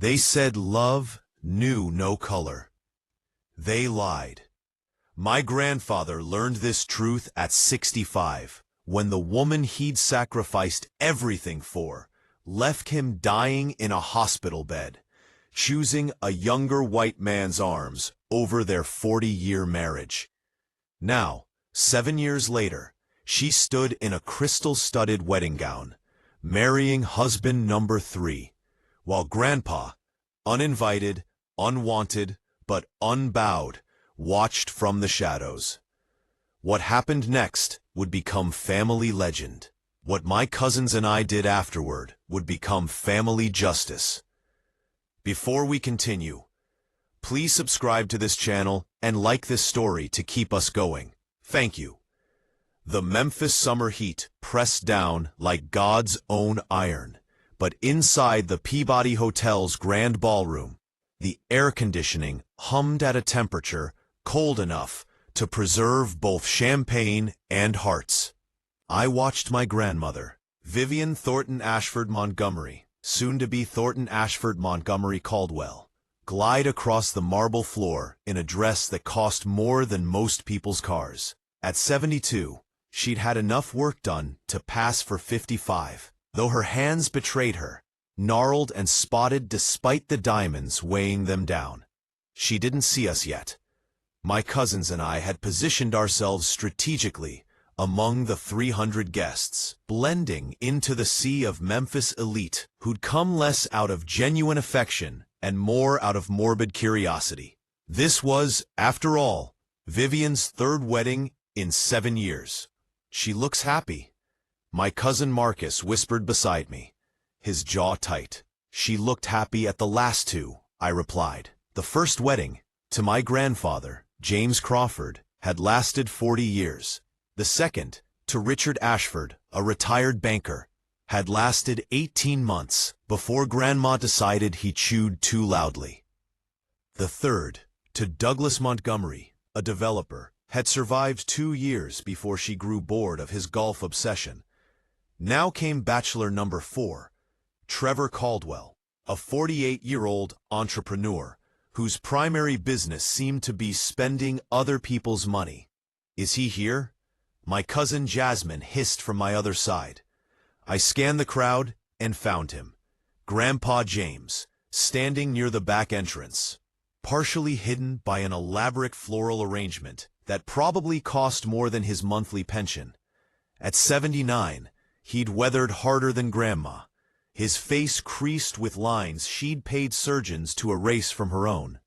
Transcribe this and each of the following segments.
They said love knew no color. They lied. My grandfather learned this truth at 65, when the woman he'd sacrificed everything for left him dying in a hospital bed, choosing a younger white man's arms over their 40-year marriage. Now, 7 years later, she stood in a crystal-studded wedding gown, marrying husband number 3, while Grandpa, uninvited, unwanted, but unbowed, watched from the shadows. What happened next would become family legend. What my cousins and I did afterward would become family justice. Before we continue, please subscribe to this channel and like this story to keep us going. Thank you. The Memphis summer heat pressed down like God's own iron, but inside the Peabody Hotel's grand ballroom, the air conditioning hummed at a temperature cold enough to preserve both champagne and hearts. I watched my grandmother, Vivian Thornton Ashford Montgomery, soon to be Thornton Ashford Montgomery Caldwell, glide across the marble floor in a dress that cost more than most people's cars. At 72, she'd had enough work done to pass for 55, though her hands betrayed her, gnarled and spotted despite the diamonds weighing them down. She didn't see us yet. My cousins and I had positioned ourselves strategically among the 300 guests, blending into the sea of Memphis elite who'd come less out of genuine affection and more out of morbid curiosity. This was, after all, Vivian's 3rd wedding in 7 years. She looks happy. My cousin Marcus whispered beside me, his jaw tight. She looked happy at the last 2, I replied. The first wedding, to my grandfather, James Crawford, had lasted 40 years. The second, to Richard Ashford, a retired banker, had lasted 18 months before Grandma decided he chewed too loudly. The third, to Douglas Montgomery, a developer, had survived 2 years before she grew bored of his golf obsession. Now came bachelor number 4, Trevor Caldwell, a 48-year-old entrepreneur whose primary business seemed to be spending other people's money. Is he here? My cousin Jasmine hissed from my other side. I scanned the crowd and found him, Grandpa James, standing near the back entrance, partially hidden by an elaborate floral arrangement that probably cost more than his monthly pension. At 79, he'd weathered harder than Grandma, his face creased with lines she'd paid surgeons to erase from her own.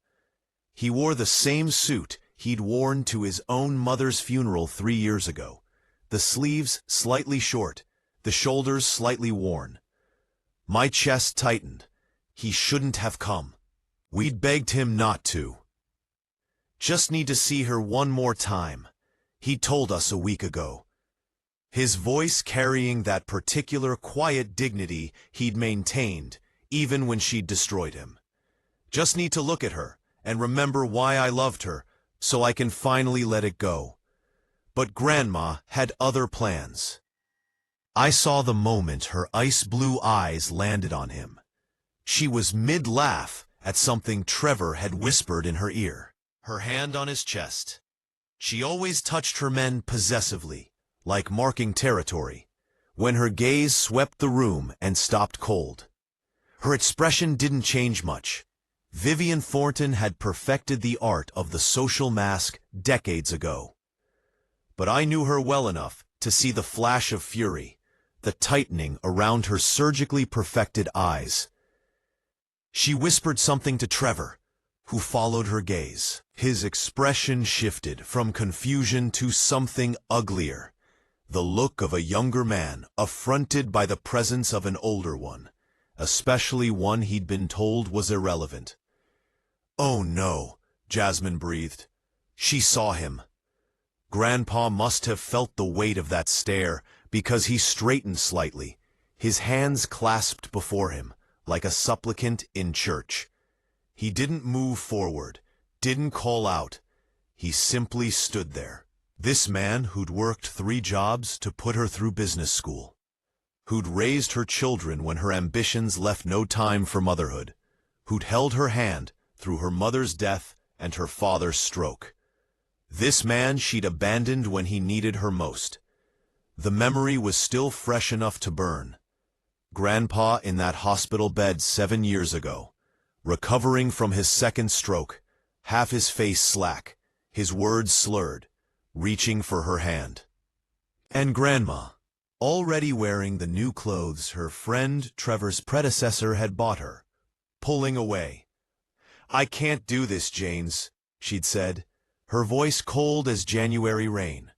He wore the same suit he'd worn to his own mother's funeral 3 years ago, the sleeves slightly short, the shoulders slightly worn. My chest tightened. He shouldn't have come. We'd begged him not to. Just need to see her one more time, he told us a week ago, his voice carrying that particular quiet dignity he'd maintained even when she'd destroyed him. Just need to look at her and remember why I loved her, so I can finally let it go. But Grandma had other plans. I saw the moment her ice-blue eyes landed on him. She was mid-laugh at something Trevor had whispered in her ear, her hand on his chest. She always touched her men possessively, like marking territory, when her gaze swept the room and stopped cold. Her expression didn't change much. Vivian Thornton had perfected the art of the social mask decades ago. But I knew her well enough to see the flash of fury, the tightening around her surgically perfected eyes. She whispered something to Trevor, who followed her gaze. His expression shifted from confusion to something uglier, the look of a younger man affronted by the presence of an older one, especially one he'd been told was irrelevant. "Oh no," Jasmine breathed. She saw him. Grandpa must have felt the weight of that stare, because he straightened slightly, his hands clasped before him, like a supplicant in church. He didn't move forward, didn't call out. He simply stood there. This man who'd worked 3 jobs to put her through business school, who'd raised her children when her ambitions left no time for motherhood, who'd held her hand through her mother's death and her father's stroke. This man she'd abandoned when he needed her most. The memory was still fresh enough to burn. Grandpa in that hospital bed 7 years ago, recovering from his second stroke, half his face slack, his words slurred, reaching for her hand. And Grandma, already wearing the new clothes her friend Trevor's predecessor had bought her, pulling away. "I can't do this, James," she'd said, her voice cold as January rain.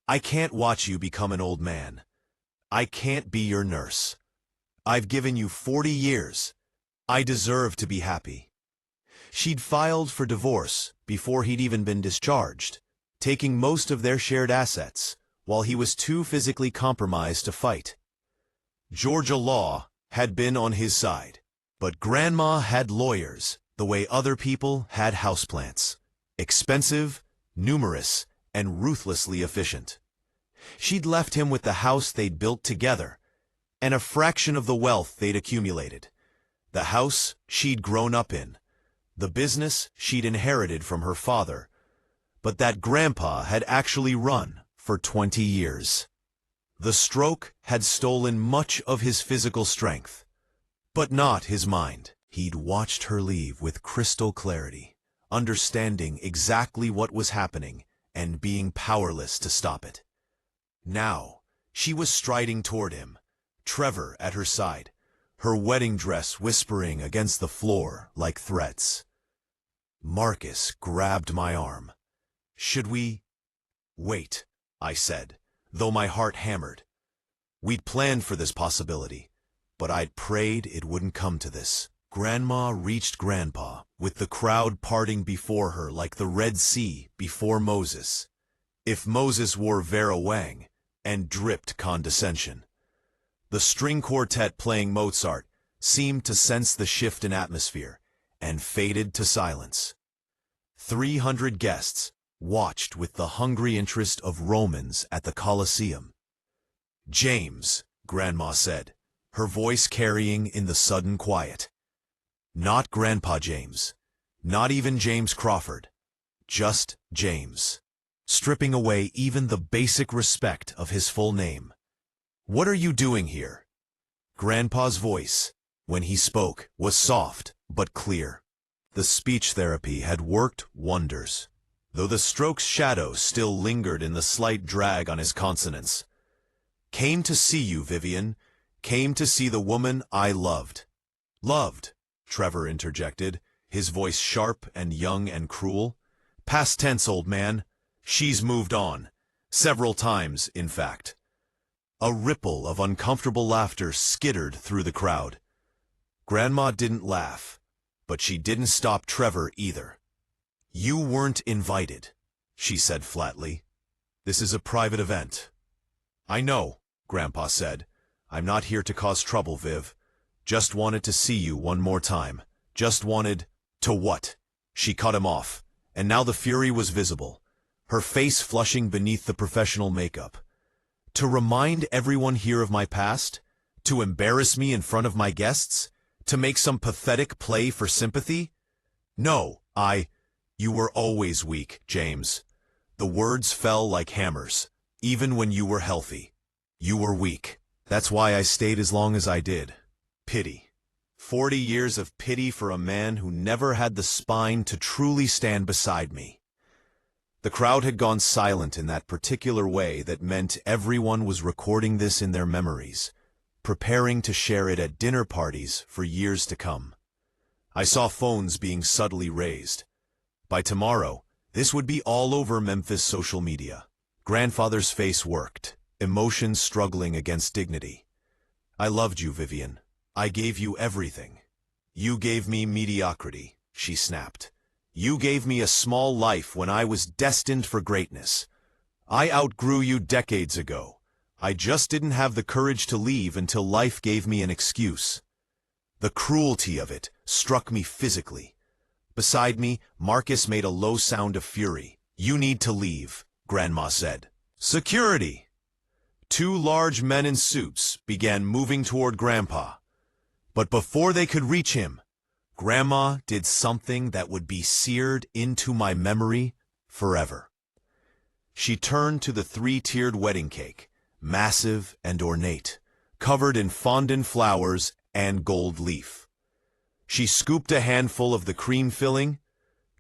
"I can't watch you become an old man. I can't be your nurse. I've given you 40 years. I deserve to be happy." She'd filed for divorce before he'd even been discharged, taking most of their shared assets, while he was too physically compromised to fight. Georgia law had been on his side, but Grandma had lawyers the way other people had houseplants. Expensive, numerous, and ruthlessly efficient. She'd left him with the house they'd built together, and a fraction of the wealth they'd accumulated. The house she'd grown up in, the business she'd inherited from her father, but that Grandpa had actually run for 20 years. The stroke had stolen much of his physical strength, but not his mind. He'd watched her leave with crystal clarity, understanding exactly what was happening and being powerless to stop it. Now, she was striding toward him, Trevor at her side, her wedding dress whispering against the floor like threats. Marcus grabbed my arm. "Should we?" "Wait," I said, though my heart hammered. We'd planned for this possibility, but I'd prayed it wouldn't come to this. Grandma reached Grandpa, with the crowd parting before her like the Red Sea before Moses. If Moses wore Vera Wang and dripped condescension. The string quartet playing Mozart seemed to sense the shift in atmosphere and faded to silence. 300 guests watched with the hungry interest of Romans at the Colosseum. "James," Grandma said, her voice carrying in the sudden quiet. Not Grandpa James, not even James Crawford, just James, stripping away even the basic respect of his full name. "What are you doing here?" Grandpa's voice, when he spoke, was soft but clear. The speech therapy had worked wonders, though the stroke's shadow still lingered in the slight drag on his consonants. "Came to see you, Vivian. Came to see the woman I loved." "Loved," Trevor interjected, his voice sharp and young and cruel. "Past tense, old man. She's moved on. Several times, in fact." A ripple of uncomfortable laughter skittered through the crowd. Grandma didn't laugh, but she didn't stop Trevor either. "You weren't invited," she said flatly. "This is a private event." "I know," Grandpa said. "I'm not here to cause trouble, Viv. Just wanted to see you one more time. Just wanted—" "To what?" She cut him off, and now the fury was visible, her face flushing beneath the professional makeup. "To remind everyone here of my past? To embarrass me in front of my guests? To make some pathetic play for sympathy? No, You were always weak, James." The words fell like hammers. "Even when you were healthy. You were weak. That's why I stayed as long as I did. Pity. 40 years of pity for a man who never had the spine to truly stand beside me." The crowd had gone silent in that particular way that meant everyone was recording this in their memories, preparing to share it at dinner parties for years to come. I saw phones being subtly raised. By tomorrow, this would be all over Memphis social media. Grandfather's face worked, emotions struggling against dignity. "I loved you, Vivian. I gave you everything. You gave me mediocrity," she snapped. "You gave me a small life when I was destined for greatness. I outgrew you decades ago. I just didn't have the courage to leave until life gave me an excuse." The cruelty of it struck me physically. Beside me, Marcus made a low sound of fury. "You need to leave," Grandma said. "Security!" 2 large men in suits began moving toward Grandpa. But before they could reach him, Grandma did something that would be seared into my memory forever. She turned to the three-tiered wedding cake, massive and ornate, covered in fondant flowers and gold leaf. She scooped a handful of the cream filling,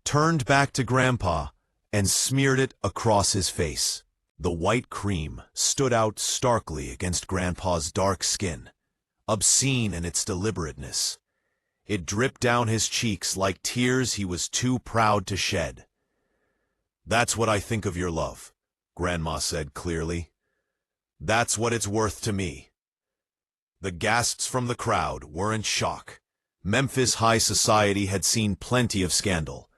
turned back to Grandpa, and smeared it across his face. The white cream stood out starkly against Grandpa's dark skin, obscene in its deliberateness. It dripped down his cheeks like tears he was too proud to shed. "That's what I think of your love," Grandma said clearly. "That's what it's worth to me." The gasps from the crowd weren't shock. Memphis high society had seen plenty of scandal,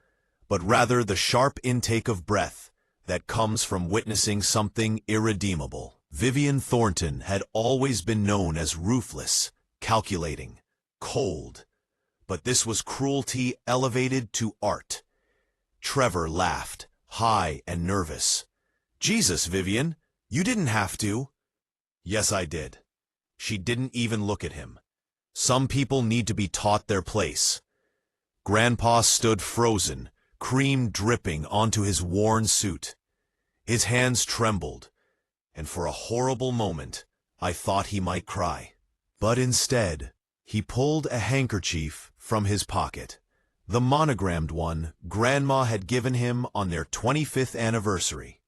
but rather the sharp intake of breath that comes from witnessing something irredeemable. Vivian Thornton had always been known as ruthless, calculating, cold, but this was cruelty elevated to art. Trevor laughed, high and nervous. "Jesus, Vivian, you didn't have to." "Yes, I did." She didn't even look at him. Some people need to be taught their place. Grandpa stood frozen, cream dripping onto his worn suit. His hands trembled, and for a horrible moment, I thought he might cry. But instead, he pulled a handkerchief from his pocket, the monogrammed one Grandma had given him on their 25th anniversary.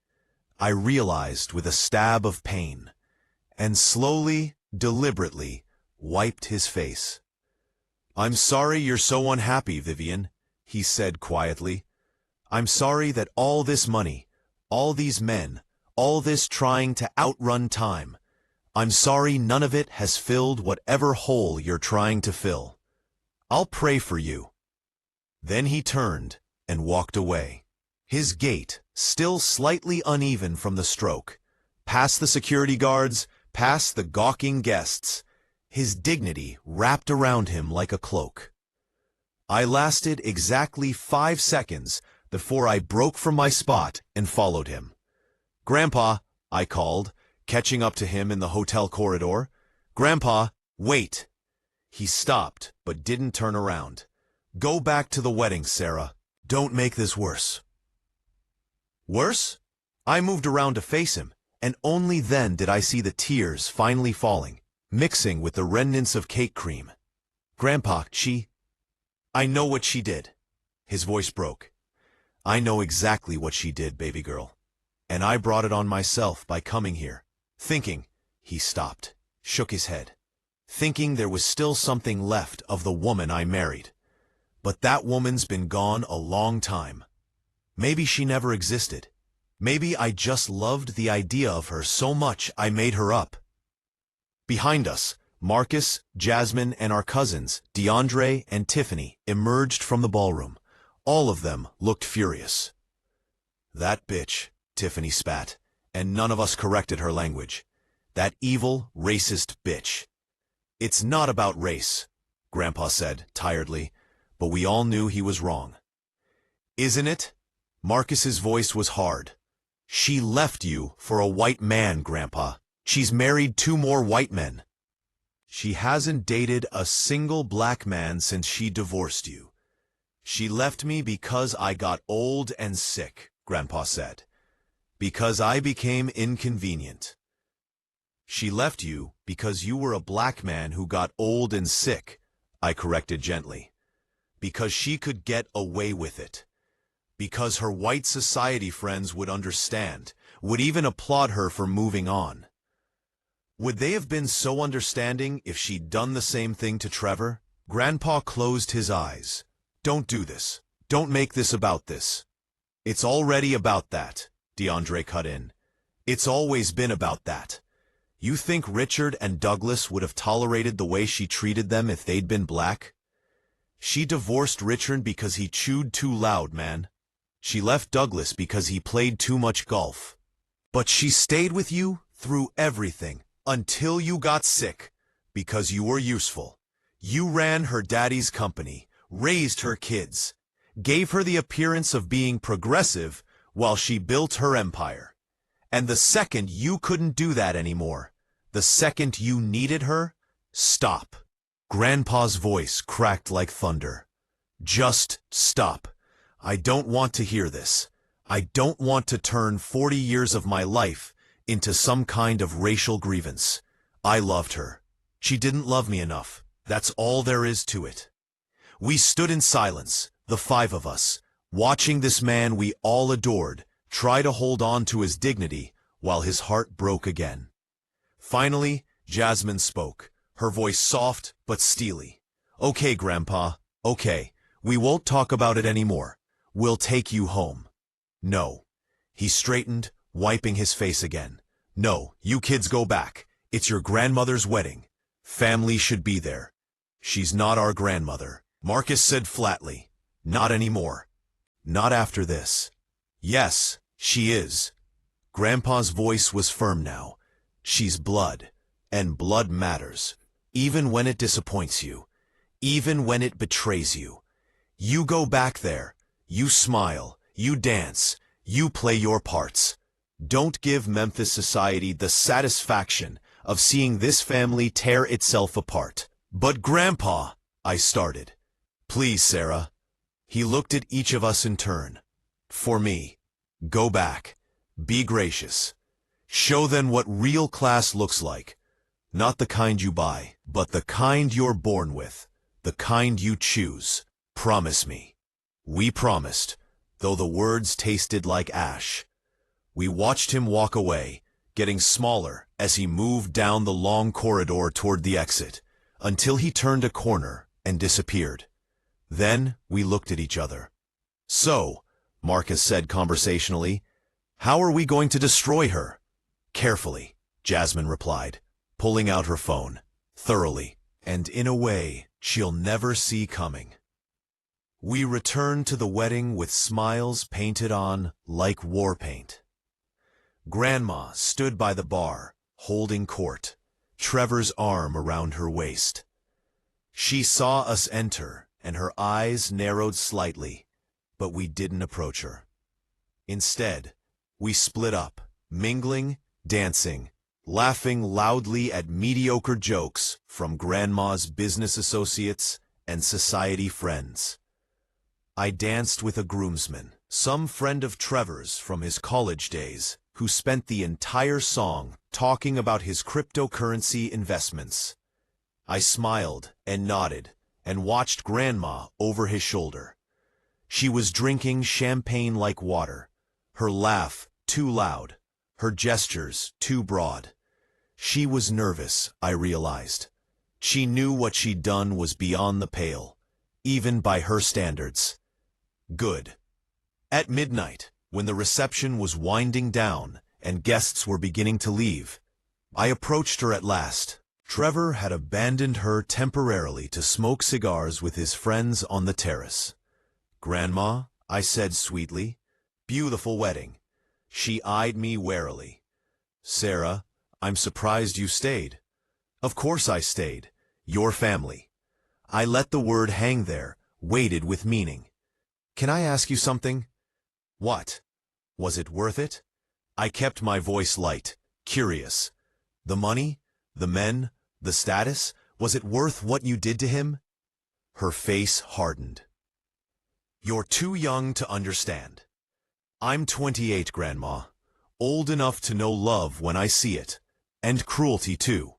I realized with a stab of pain, and slowly, deliberately, wiped his face. "I'm sorry you're so unhappy, Vivian," he said quietly. "I'm sorry that all this money, all these men, all this trying to outrun time, I'm sorry none of it has filled whatever hole you're trying to fill. I'll pray for you." Then he turned and walked away, his gait still slightly uneven from the stroke, past the security guards, past the gawking guests, his dignity wrapped around him like a cloak. I lasted exactly 5 seconds before I broke from my spot and followed him. "Grandpa," I called, catching up to him in the hotel corridor. "Grandpa, wait." He stopped, but didn't turn around. "Go back to the wedding, Sarah. Don't make this worse." "Worse?" I moved around to face him, and only then did I see the tears finally falling, mixing with the remnants of cake cream. "Grandpa, I know what she did." His voice broke. "I know exactly what she did, baby girl. And I brought it on myself by coming here, thinking," he stopped, shook his head, "thinking there was still something left of the woman I married. But that woman's been gone a long time. Maybe she never existed. Maybe I just loved the idea of her so much I made her up." Behind us, Marcus, Jasmine, and our cousins, DeAndre and Tiffany, emerged from the ballroom. All of them looked furious. "That bitch," Tiffany spat, and none of us corrected her language. "That evil, racist bitch." "It's not about race," Grandpa said, tiredly, but we all knew he was wrong. "Isn't it?" Marcus's voice was hard. "She left you for a white man, Grandpa. She's married 2 more white men." "She hasn't dated a single black man since she divorced you. She left me because I got old and sick," Grandpa said. "Because I became inconvenient." "She left you because you were a black man who got old and sick," I corrected gently. "Because she could get away with it. Because her white society friends would understand, would even applaud her for moving on." Would they have been so understanding if she'd done the same thing to Trevor? Grandpa closed his eyes. "Don't do this. Don't make this about this." "It's already about that," DeAndre cut in. "It's always been about that. You think Richard and Douglas would have tolerated the way she treated them if they'd been black? She divorced Richard because he chewed too loud, man. She left Douglas because he played too much golf. But she stayed with you through everything, until you got sick, because you were useful. You ran her daddy's company, raised her kids, gave her the appearance of being progressive while she built her empire. And the second you couldn't do that anymore, the second you needed her, stop." Grandpa's voice cracked like thunder. Just stop. I don't want to hear this. I don't want to turn 40 years of my life into some kind of racial grievance. I loved her. She didn't love me enough. That's all there is to it. We stood in silence, the five of us, watching this man we all adored try to hold on to his dignity while his heart broke again. Finally, Jasmine spoke, her voice soft but steely. "Okay, Grandpa, okay. We won't talk about it anymore. We'll take you home." "No." He straightened, wiping his face again. "No, you kids go back. It's your grandmother's wedding. Family should be there. She's not our grandmother," Marcus said flatly. "Not anymore. Not after this." "Yes, she is." Grandpa's voice was firm now. "She's blood, and blood matters, even when it disappoints you, even when it betrays you. You go back there, you smile, you dance, you play your parts. Don't give Memphis society the satisfaction of seeing this family tear itself apart." "But Grandpa," I started. "Please, Sarah." He looked at each of us in turn. "For me, go back. Be gracious. Show them what real class looks like. Not the kind you buy, but the kind you're born with, the kind you choose. Promise me." We promised, though the words tasted like ash. We watched him walk away, getting smaller as he moved down the long corridor toward the exit, until he turned a corner and disappeared. Then we looked at each other. "So," Marcus said conversationally, "how are we going to destroy her?" "Carefully," Jasmine replied, pulling out her phone. "Thoroughly, and in a way she'll never see coming." We returned to the wedding with smiles painted on like war paint. Grandma stood by the bar, holding court, Trevor's arm around her waist. She saw us enter, and her eyes narrowed slightly, but we didn't approach her. Instead, we split up, mingling, dancing, laughing loudly at mediocre jokes from Grandma's business associates and society friends. I danced with a groomsman, some friend of Trevor's from his college days, who spent the entire song talking about his cryptocurrency investments. I smiled and nodded and watched Grandma over his shoulder. She was drinking champagne like water, her laugh too loud, her gestures too broad. She was nervous, I realized. She knew what she'd done was beyond the pale, even by her standards. Good. At midnight, when the reception was winding down and guests were beginning to leave, I approached her at last. Trevor had abandoned her temporarily to smoke cigars with his friends on the terrace. "Grandma," I said sweetly, "beautiful wedding." She eyed me warily. "Sarah, I'm surprised you stayed." "Of course I stayed. Your family." I let the word hang there, weighted with meaning. "Can I ask you something?" "What?" "Was it worth it?" I kept my voice light, curious. "The money, the men, the status, was it worth what you did to him?" Her face hardened. "You're too young to understand. I'm 28, Grandma, old enough to know love when I see it, and cruelty too."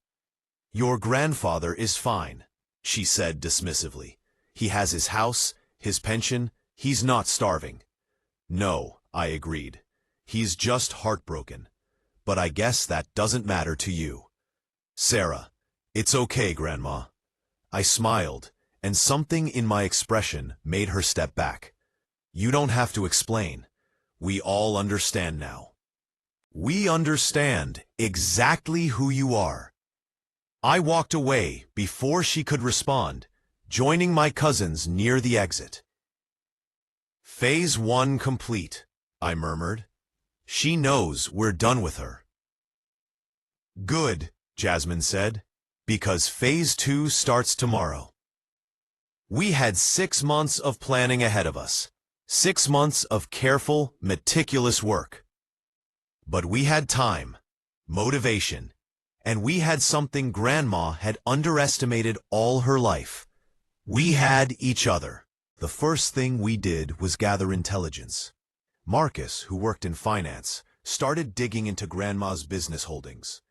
"Your grandfather is fine," she said dismissively. "He has his house, his pension. He's not starving." "No," I agreed. "He's just heartbroken. But I guess that doesn't matter to you." "Sarah, it's okay, Grandma." I smiled, and something in my expression made her step back. "You don't have to explain. We all understand now." "We understand exactly who you are." I walked away before she could respond, joining my cousins near the exit. "Phase 1 complete," I murmured. "She knows we're done with her." "Good," Jasmine said, "because Phase 2 starts tomorrow." We had 6 months of planning ahead of us, 6 months of careful, meticulous work. But we had time, motivation, and we had something Grandma had underestimated all her life. We had each other. The first thing we did was gather intelligence. Marcus, who worked in finance, started digging into Grandma's business holdings.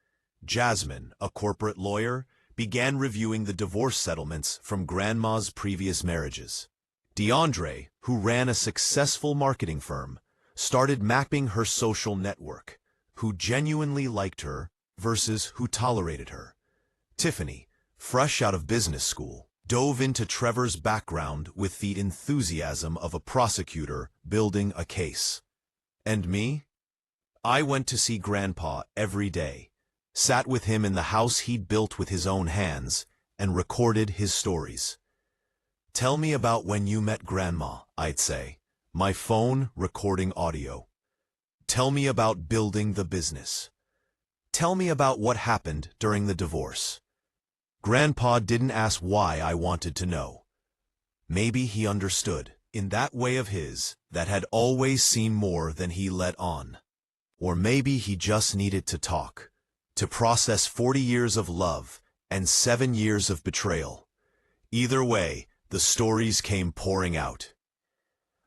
Jasmine, a corporate lawyer, began reviewing the divorce settlements from Grandma's previous marriages. DeAndre, who ran a successful marketing firm, started mapping her social network, who genuinely liked her versus who tolerated her. Tiffany, fresh out of business school, dove into Trevor's background with the enthusiasm of a prosecutor building a case. And me? I went to see Grandpa every day, sat with him in the house he'd built with his own hands, and recorded his stories. "Tell me about when you met Grandma," I'd say, my phone recording audio. "Tell me about building the business. Tell me about what happened during the divorce." Grandpa didn't ask why I wanted to know. Maybe he understood, in that way of his, that had always seen more than he let on. Or maybe he just needed to talk, to process 40 years of love and 7 years of betrayal. Either way, the stories came pouring out.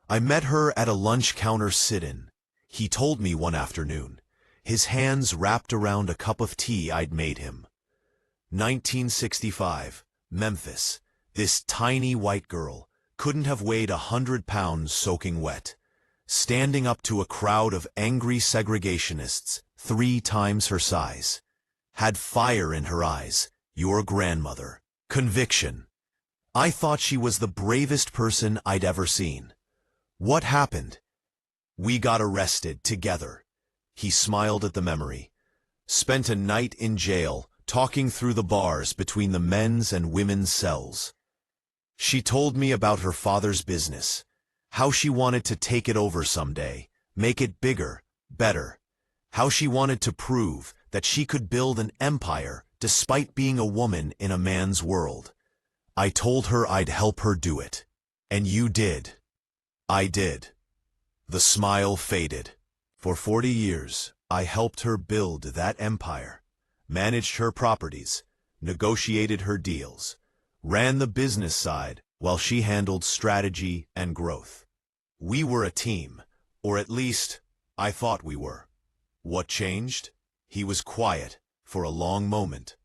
I met her at a lunch counter sit-in. He told me one afternoon, his hands wrapped around a cup of tea I'd made him. 1965, Memphis. This tiny white girl couldn't have weighed 100 pounds soaking wet, standing up to a crowd of angry segregationists 3 times her size. Had fire in her eyes, your grandmother. Conviction. I thought she was the bravest person I'd ever seen. What happened? We got arrested together. He smiled at the memory. Spent a night in jail, talking through the bars between the men's and women's cells. She told me about her father's business, how she wanted to take it over someday, make it bigger, better, how she wanted to prove that she could build an empire despite being a woman in a man's world. I told her I'd help her do it. And you did. I did. The smile faded. For 40 years, I helped her build that empire, managed her properties, negotiated her deals, ran the business side while she handled strategy and growth. We were a team, or at least, I thought we were. What changed? He was quiet for a long moment.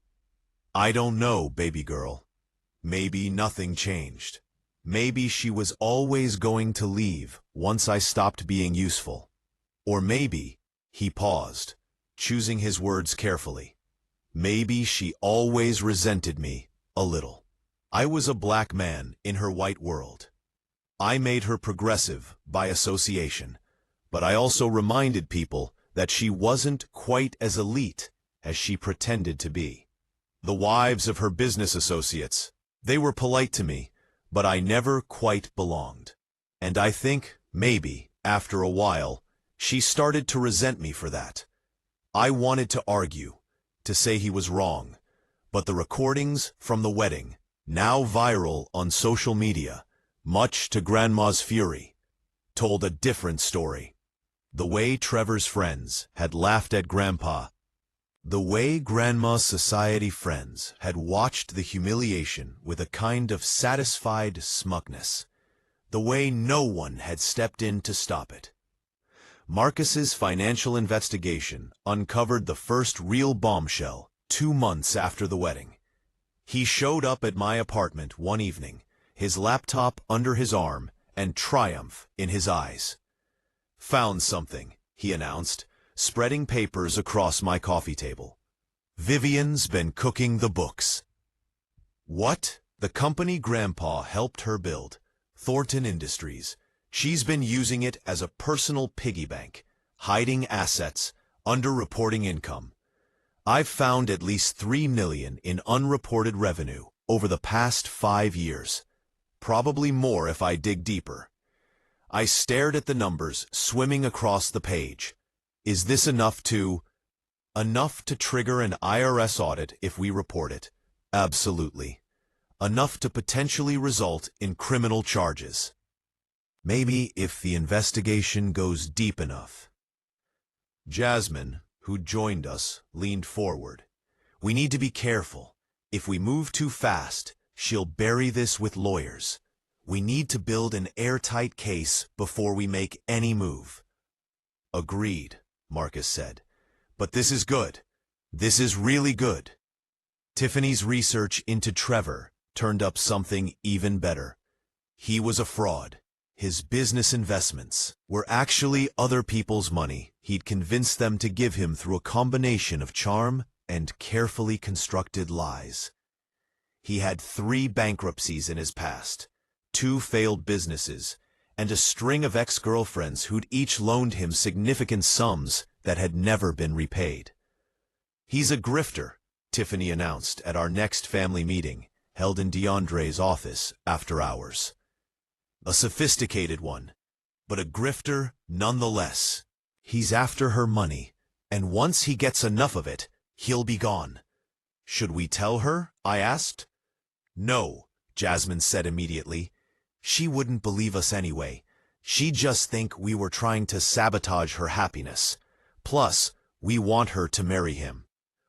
I don't know, baby girl. Maybe nothing changed. Maybe she was always going to leave once I stopped being useful. Or maybe, he paused, choosing his words carefully. Maybe she always resented me, a little. I was a black man in her white world. I made her progressive by association, but I also reminded people that she wasn't quite as elite as she pretended to be. The wives of her business associates, they were polite to me, but I never quite belonged. And I think, maybe, after a while, she started to resent me for that. I wanted to argue, to say he was wrong, but the recordings from the wedding, now viral on social media, much to Grandma's fury, told a different story. The way Trevor's friends had laughed at Grandpa, the way Grandma's society friends had watched the humiliation with a kind of satisfied smugness, the way no one had stepped in to stop it. Marcus's financial investigation uncovered the first real bombshell 2 months after the wedding. He showed up at my apartment one evening, his laptop under his arm and triumph in his eyes. "Found something," he announced, spreading papers across my coffee table. "Vivian's been cooking the books." What? The company Grandpa helped her build, Thornton Industries. She's been using it as a personal piggy bank, hiding assets, underreporting income. I've found at least $3 million in unreported revenue over the past 5 years. Probably more if I dig deeper. I stared at the numbers swimming across the page. Is this enough to trigger an IRS audit if we report it? Absolutely. Enough to potentially result in criminal charges. Maybe if the investigation goes deep enough. Jasmine, who joined us, leaned forward. We need to be careful. If we move too fast, she'll bury this with lawyers. We need to build an airtight case before we make any move. Agreed, Marcus said. But this is good. This is really good. Tiffany's research into Trevor turned up something even better. He was a fraud. His business investments were actually other people's money he'd convinced them to give him through a combination of charm and carefully constructed lies. He had 3 bankruptcies in his past, 2 failed businesses, and a string of ex-girlfriends who'd each loaned him significant sums that had never been repaid. "He's a grifter," Tiffany announced at our next family meeting, held in DeAndre's office after hours. "A sophisticated one, but a grifter nonetheless. He's after her money, and once he gets enough of it, he'll be gone." "Should we tell her?" I asked. "No," Jasmine said immediately. "She wouldn't believe us anyway. She'd just think we were trying to sabotage her happiness. Plus, we want her to marry him.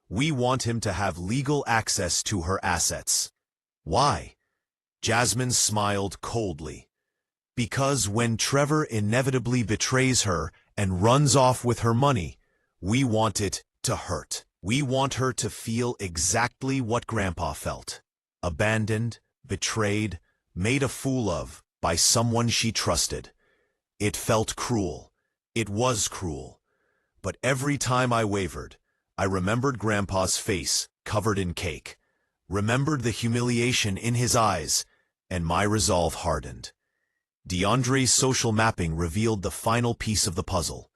We want him to have legal access to her assets." "Why?" Jasmine smiled coldly. "Because when Trevor inevitably betrays her and runs off with her money, we want it to hurt. We want her to feel exactly what Grandpa felt. Abandoned, betrayed, made a fool of by someone she trusted. It felt cruel. It was cruel. But every time I wavered, I remembered Grandpa's face covered in cake, remembered the humiliation in his eyes, and my resolve hardened. DeAndre's social mapping revealed the final piece of the puzzle.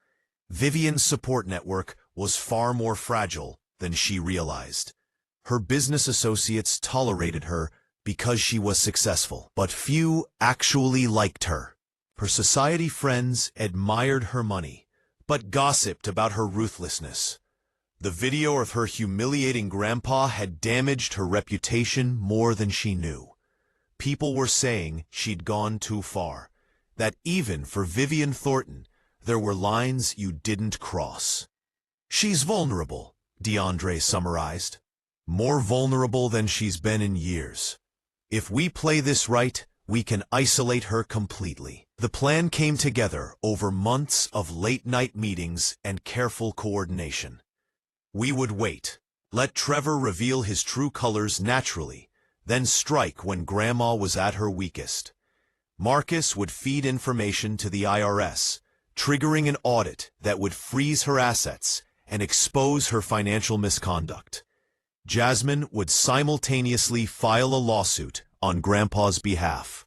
Vivian's support network was far more fragile than she realized. Her business associates tolerated her because she was successful, but few actually liked her. Her society friends admired her money, but gossiped about her ruthlessness. The video of her humiliating Grandpa had damaged her reputation more than she knew. People were saying she'd gone too far, that even for Vivian Thornton, there were lines you didn't cross. "She's vulnerable," DeAndre summarized. "More vulnerable than she's been in years. If we play this right, we can isolate her completely." The plan came together over months of late-night meetings and careful coordination. We would wait, let Trevor reveal his true colors naturally, then strike when Grandma was at her weakest. Marcus would feed information to the IRS, triggering an audit that would freeze her assets and expose her financial misconduct. Jasmine would simultaneously file a lawsuit on Grandpa's behalf,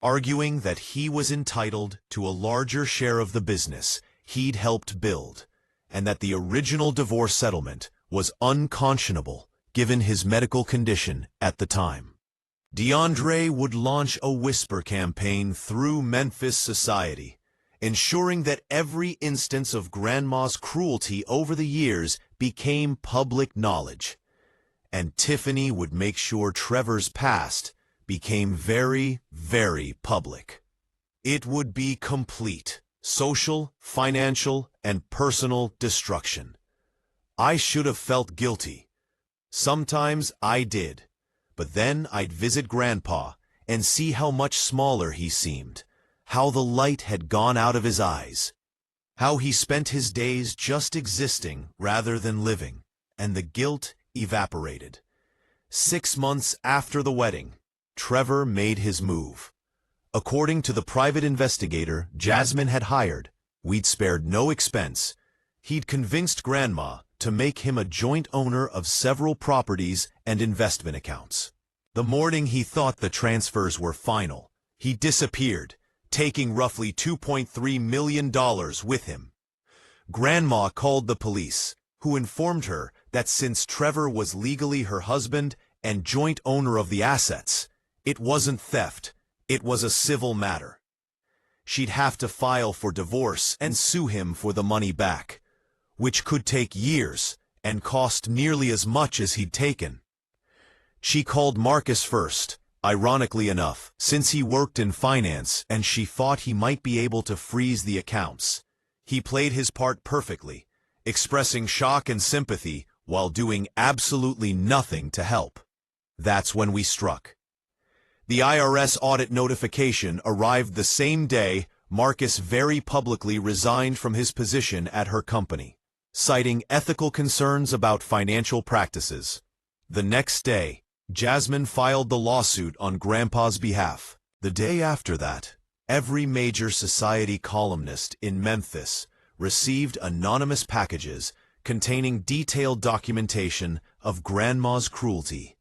arguing that he was entitled to a larger share of the business he'd helped build, and that the original divorce settlement was unconscionable given his medical condition at the time. DeAndre would launch a whisper campaign through Memphis society, ensuring that every instance of Grandma's cruelty over the years became public knowledge. And Tiffany would make sure Trevor's past became very, very public. It would be complete social, financial, and personal destruction. I should have felt guilty. Sometimes I did, but then I'd visit Grandpa and see how much smaller he seemed, how the light had gone out of his eyes, how he spent his days just existing rather than living, and the guilt evaporated. 6 months after the wedding, Trevor made his move. According to the private investigator Jasmine had hired, we'd spared no expense. He'd convinced Grandma to make him a joint owner of several properties and investment accounts. The morning he thought the transfers were final, he disappeared, taking roughly $2.3 million with him. Grandma called the police, who informed her that since Trevor was legally her husband and joint owner of the assets, it wasn't theft, it was a civil matter. She'd have to file for divorce and sue him for the money back, which could take years and cost nearly as much as he'd taken. She called Marcus first, ironically enough, since he worked in finance and she thought he might be able to freeze the accounts. He played his part perfectly, expressing shock and sympathy while doing absolutely nothing to help. That's when we struck. The IRS audit notification arrived the same day Marcus very publicly resigned from his position at her company, citing ethical concerns about financial practices. The next day, Jasmine filed the lawsuit on Grandpa's behalf. The day after that, every major society columnist in Memphis received anonymous packages containing detailed documentation of Grandma's cruelty,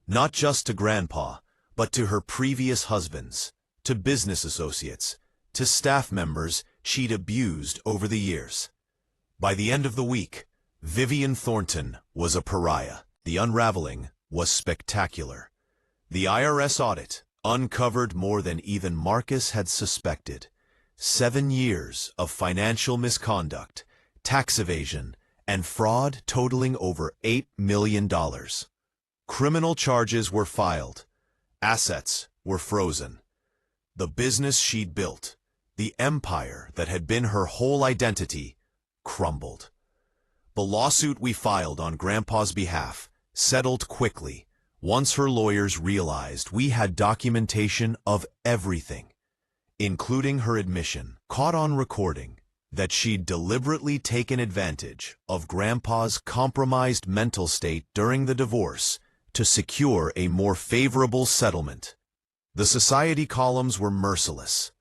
not just to Grandpa, but to her previous husbands, to business associates, to staff members she'd abused over the years. By the end of the week, Vivian Thornton was a pariah. The unraveling was spectacular. The IRS audit uncovered more than even Marcus had suspected. 7 years of financial misconduct, tax evasion, and fraud totaling over $8 million. Criminal charges were filed. Assets were frozen. The business she'd built, the empire that had been her whole identity, crumbled. The lawsuit we filed on Grandpa's behalf settled quickly once her lawyers realized we had documentation of everything, including her admission, caught on recording, that she'd deliberately taken advantage of Grandpa's compromised mental state during the divorce to secure a more favorable settlement. The society columns were merciless.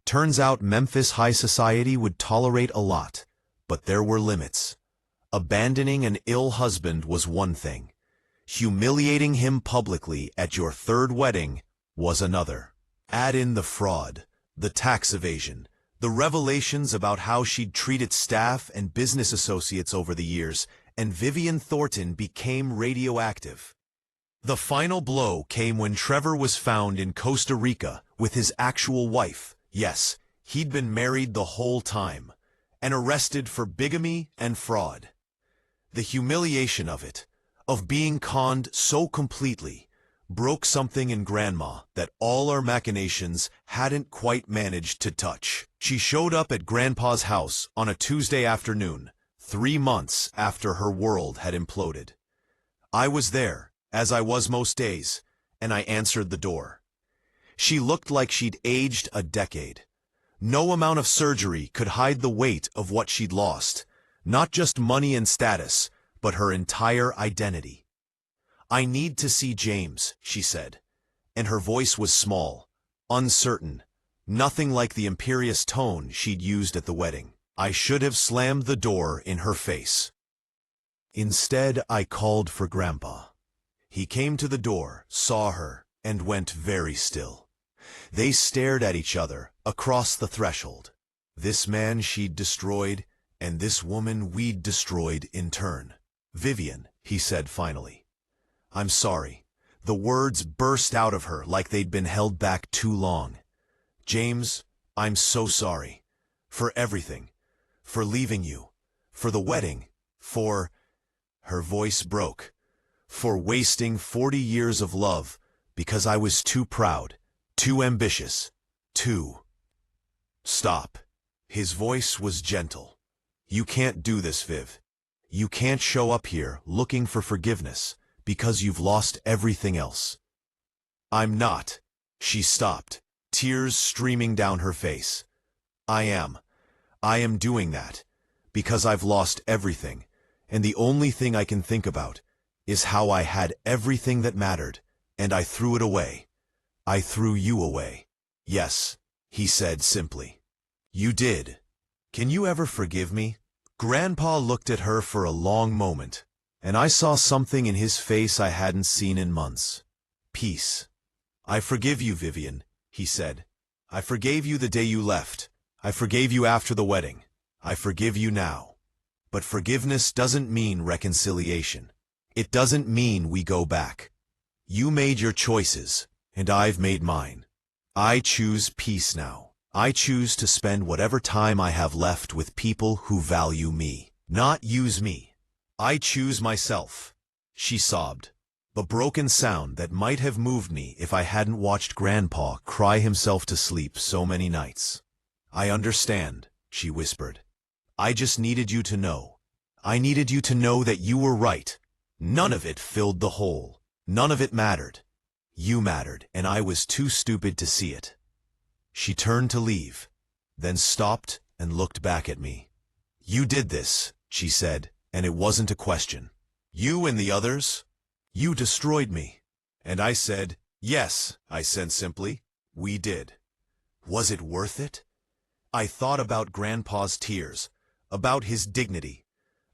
Turns out Memphis high society would tolerate a lot, but there were limits. Abandoning an ill husband was one thing. Humiliating him publicly at your third wedding was another. Add in the fraud, the tax evasion, the revelations about how she'd treated staff and business associates over the years, and Vivian Thornton became radioactive. The final blow came when Trevor was found in Costa Rica with his actual wife. Yes, he'd been married the whole time, and arrested for bigamy and fraud. The humiliation of it, of being conned so completely, broke something in Grandma that all our machinations hadn't quite managed to touch. She showed up at Grandpa's house on a Tuesday afternoon, 3 months after her world had imploded. I was there, as I was most days, and I answered the door. She looked like she'd aged a decade. No amount of surgery could hide the weight of what she'd lost, not just money and status, but her entire identity. "I need to see James," she said, and her voice was small, uncertain, nothing like the imperious tone she'd used at the wedding. I should have slammed the door in her face. Instead, I called for Grandpa. He came to the door, saw her, and went very still. They stared at each other across the threshold. This man she'd destroyed, and this woman we'd destroyed in turn. "Vivian," he said finally. "I'm sorry." The words burst out of her like they'd been held back too long. "James, I'm so sorry. For everything. For leaving you. For the wedding. For—" her voice broke. "For wasting 40 years of love because I was too proud, too ambitious, too—" "Stop." His voice was gentle. "You can't do this, Viv. You can't show up here looking for forgiveness because you've lost everything else." "I'm not." She stopped, tears streaming down her face. I am doing that because I've lost everything, and the only thing I can think about is how I had everything that mattered, and I threw it away. I threw you away." "Yes," he said simply. "You did. Can you ever forgive me?" Grandpa looked at her for a long moment, and I saw something in his face I hadn't seen in months. Peace. "I forgive you, Vivian," he said. "I forgave you the day you left. I forgave you after the wedding. I forgive you now. But forgiveness doesn't mean reconciliation. It doesn't mean we go back. You made your choices, and I've made mine. I choose peace now. I choose to spend whatever time I have left with people who value me, not use me. I choose myself." She sobbed, a broken sound that might have moved me if I hadn't watched Grandpa cry himself to sleep so many nights. "I understand," she whispered. "I just needed you to know. I needed you to know that you were right. None of it filled the hole. None of it mattered. You mattered, and I was too stupid to see it. She turned to leave, then stopped and looked back at me. You did this, she said, and it wasn't a question. You and the others? You destroyed me. And I said, yes, I said simply, we did. Was it worth it? I thought about Grandpa's tears, about his dignity,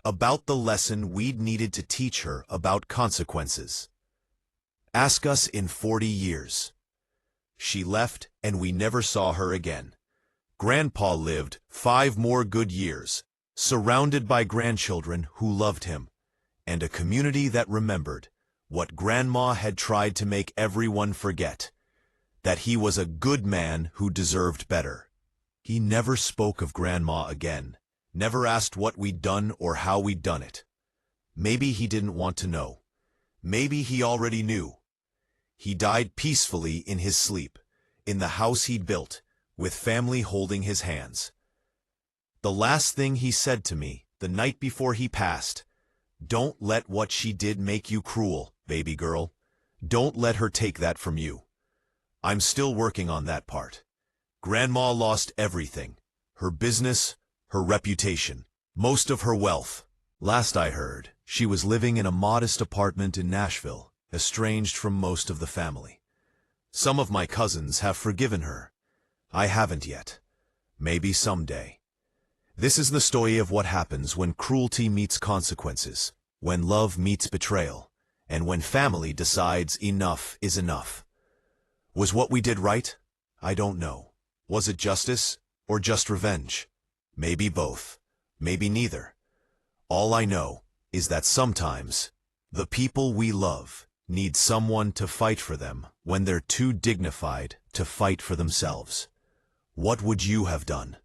about the lesson we'd needed to teach her about consequences. Ask us in 40 years. She left, and we never saw her again. Grandpa lived 5 more good years, surrounded by grandchildren who loved him, and a community that remembered what Grandma had tried to make everyone forget, that he was a good man who deserved better. He never spoke of Grandma again, never asked what we'd done or how we'd done it. Maybe he didn't want to know. Maybe he already knew. He died peacefully in his sleep, in the house he'd built, with family holding his hands. The last thing he said to me, the night before he passed, "Don't let what she did make you cruel, baby girl. Don't let her take that from you." I'm still working on that part. Grandma lost everything. Her business, her reputation, most of her wealth. Last I heard, she was living in a modest apartment in Nashville, estranged from most of the family. Some of my cousins have forgiven her. I haven't yet. Maybe someday. This is the story of what happens when cruelty meets consequences, when love meets betrayal, and when family decides enough is enough. Was what we did right? I don't know. Was it justice or just revenge? Maybe both. Maybe neither. All I know is that sometimes the people we love need someone to fight for them when they're too dignified to fight for themselves. What would you have done?